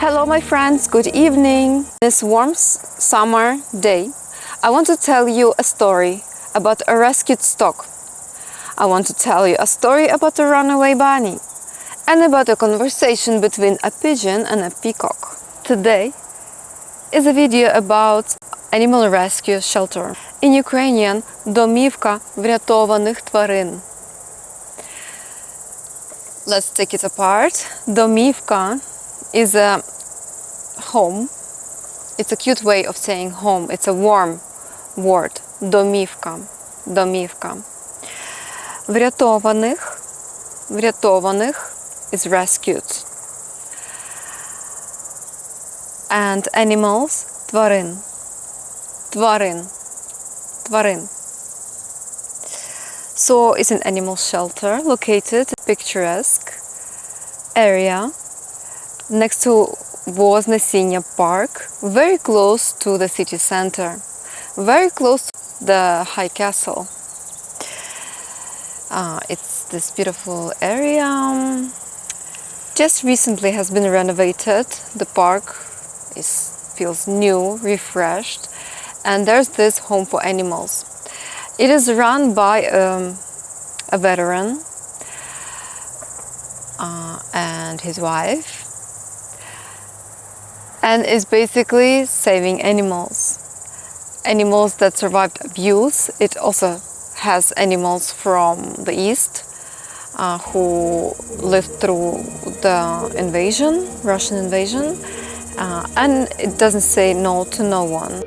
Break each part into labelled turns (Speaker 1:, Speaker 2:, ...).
Speaker 1: Hello my friends, good evening. This warm summer day, I want to tell you a story about a rescued stock. I want to tell you a story about a runaway bunny and about a conversation between a pigeon and a peacock. Today is a video about animal rescue shelter. In Ukrainian, домівка врятованих тварин. Let's take it apart. Домівка is a home. It's a cute way of saying home. It's a warm word. Домівка. Домівка. Врятованих. Врятованих is rescued. And animals. Тварин. Тварин. Тварин. So it's an animal shelter located in a picturesque area next to Вознесіння Park, very close to the city center, very close to the high castle. It's this beautiful area. Just recently has been renovated. The park feels new, refreshed, and there's this home for animals. It is run by a veteran and his wife, and is basically saving animals that survived abuse. It also has animals from the east who lived through the invasion, Russian invasion, and it doesn't say no to no one.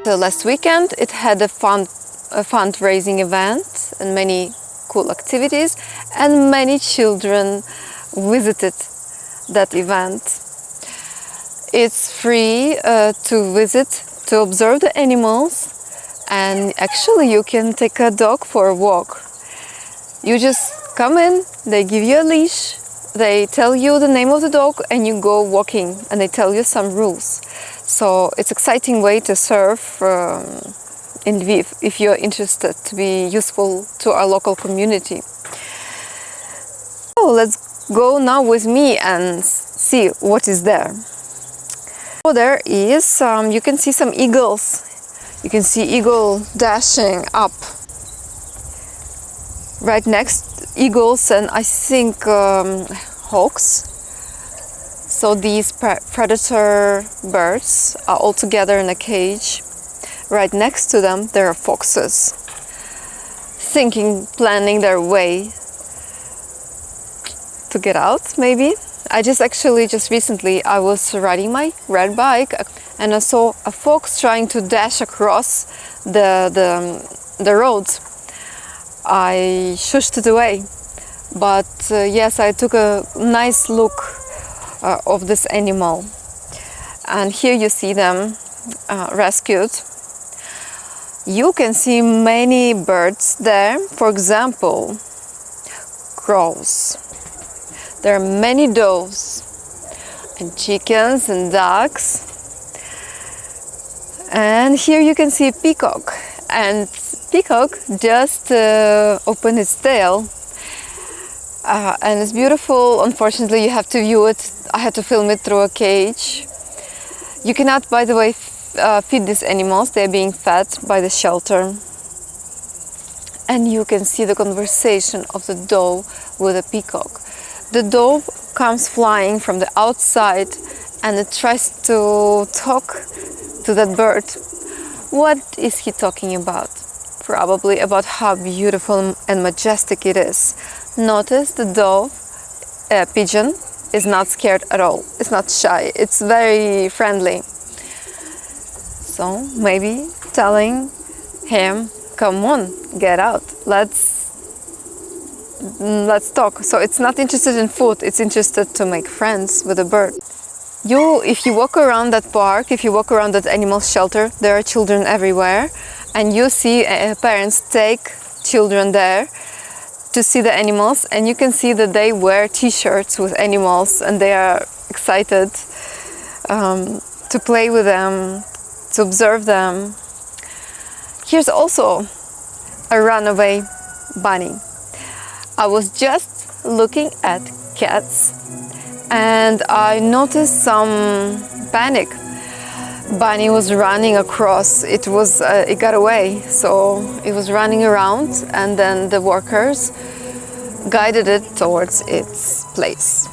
Speaker 1: So last weekend it had a fundraising event and many cool activities, and many children visited that event. It's free to visit, to observe the animals, and actually you can take a dog for a walk. You just come in, they give you a leash, they tell you the name of the dog, and you go walking, and they tell you some rules. So it's an exciting way to serve in Lviv if you're interested to be useful to our local community. So let's go now with me and see what is there. So there is, you can see some eagles. You can see eagle dashing up. Right next, eagles and I think hawks. So these predator birds are all together in a cage. Right next to them there are foxes, planning their way to get out maybe. Just recently I was riding my red bike and I saw a fox trying to dash across the road. I shushed it away, but yes, I took a nice look of this animal, and here you see them rescued. You can see many birds there, for example crows. There are many doves and chickens and ducks, and here you can see a peacock, and peacock just opened its tail. And it's beautiful. Unfortunately, you have to view it. I had to film it through a cage. You cannot, by the way, feed these animals. They're being fed by the shelter. And you can see the conversation of the dove with the peacock. The dove comes flying from the outside and it tries to talk to that bird. What is he talking about? Probably about how beautiful and majestic it is. Notice the dove pigeon is not scared at all. It's not shy. It's very friendly. So maybe telling him, come on, get out. Let's talk. So it's not interested in food. It's interested to make friends with a bird. If you walk around that park, if you walk around that animal shelter, there are children everywhere, and you see parents take children there to see the animals, and you can see that they wear t-shirts with animals and they are excited to play with them, to observe them. Here's also a runaway bunny. I was just looking at cats and I noticed some panic. Bunny was running across. It got away, so it was running around, and then the workers guided it towards its place.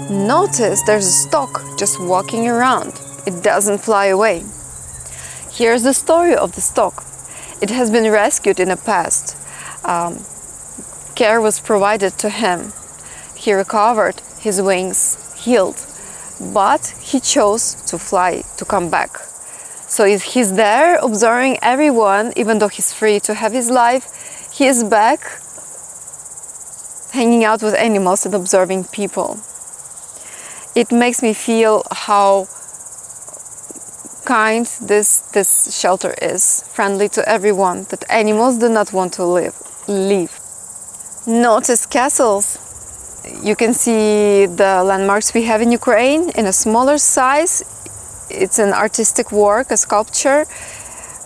Speaker 1: Notice there's a stork just walking around. It doesn't fly away. Here's the story of the stork. It has been rescued in the past. Care was provided to him. He recovered his wings, healed, but he chose to fly, to come back. So he's there observing everyone, even though he's free to have his life. He is back, hanging out with animals and observing people. It makes me feel how kind this shelter is, friendly to everyone, that animals do not want to leave. Notice castles. You can see the landmarks we have in Ukraine in a smaller size. It's an artistic work, a sculpture.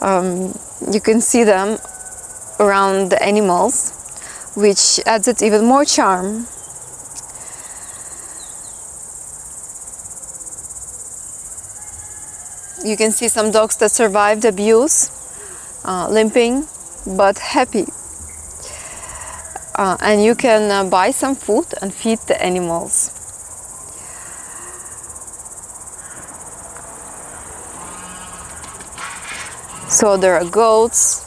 Speaker 1: You can see them around the animals, which adds it even more charm. You can see some dogs that survived abuse, limping but happy. And you can buy some food and feed the animals. So there are goats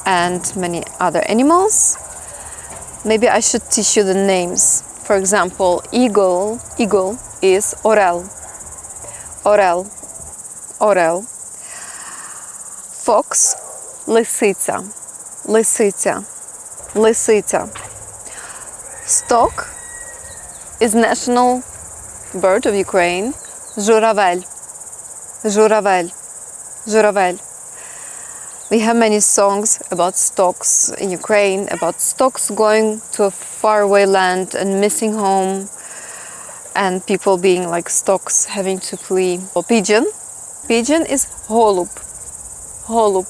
Speaker 1: and many other animals. Maybe I should teach you the names. For example, eagle is orel. Orel. Orel. Fox, лисиця. Лисиця. Лисиця. Stork is national bird of Ukraine. Журавель. Журавель. Журавель. We have many songs about storks in Ukraine, about storks going to a faraway land and missing home, and people being like storks having to flee. Or pigeon. Pigeon is holub. Holub.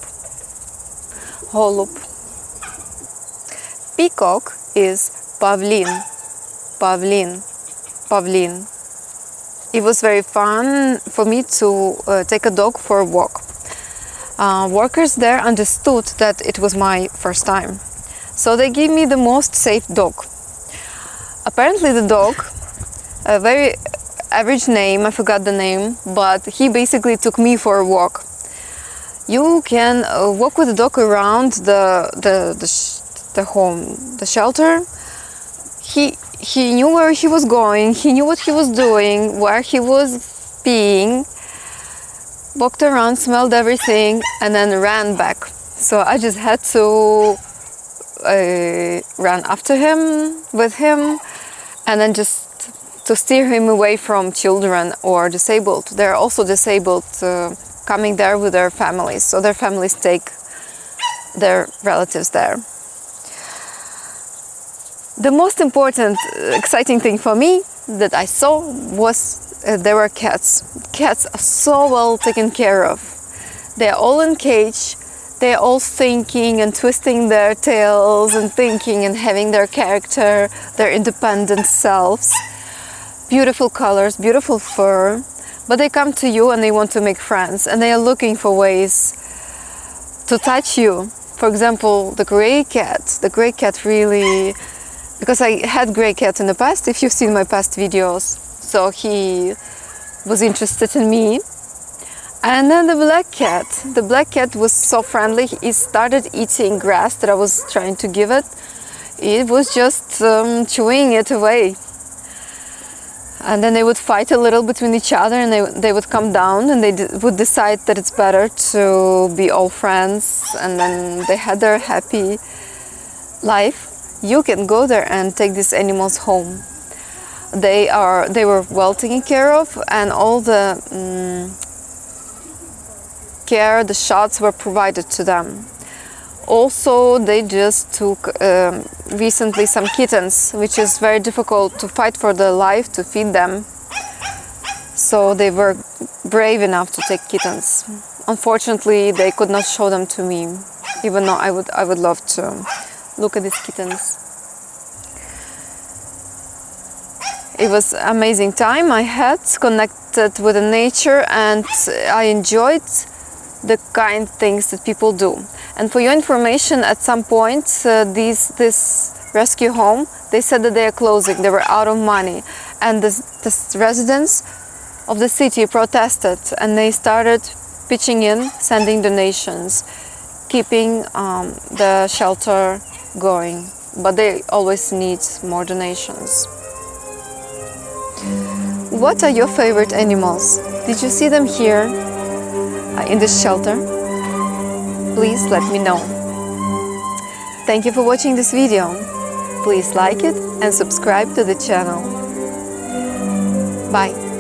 Speaker 1: Holub. Peacock is pavlin. Pavlin. Pavlin. It was very fun for me to take a dog for a walk. Workers there understood that it was my first time, so they gave me the most safe dog. Apparently the dog, a very average name, I forgot the name, but he basically took me for a walk. You can walk with the dog around the home, the shelter. He knew where he was going, he knew what he was doing, where he was being. Walked around, smelled everything, and then ran back. So I just had to run after him, with him, and then just to steer him away from children or disabled. They're also disabled coming there with their families, so their families take their relatives there. The most important, exciting thing for me that I saw was there were cats. Cats are so well taken care of. They are all in cage. They're all thinking and twisting their tails and thinking and having their character, their independent selves. Beautiful colors, beautiful fur. But they come to you and they want to make friends, and they are looking for ways to touch you. For example, the gray cat. The gray cat really... Because I had gray cat in the past, if you've seen my past videos. So he was interested in me. And then the black cat. The black cat was so friendly. He started eating grass that I was trying to give it. It was just chewing it away. And then they would fight a little between each other, and they would come down and they would decide that it's better to be all friends, and then they had their happy life. You can go there and take these animals home. They were well taken care of, and all the care, the shots were provided to them. Also, they just took recently some kittens, which is very difficult to fight for their life, to feed them. So they were brave enough to take kittens. Unfortunately, they could not show them to me, even though I would love to look at these kittens. It was an amazing time I had, connected with the nature, and I enjoyed the kind things that people do. And for your information, at some point, this rescue home, they said that they are closing, they were out of money. And the residents of the city protested, and they started pitching in, sending donations, keeping the shelter going. But they always need more donations. What are your favorite animals? Did you see them here in this shelter? Please let me know. Thank you for watching this video. Please like it and subscribe to the channel. Bye.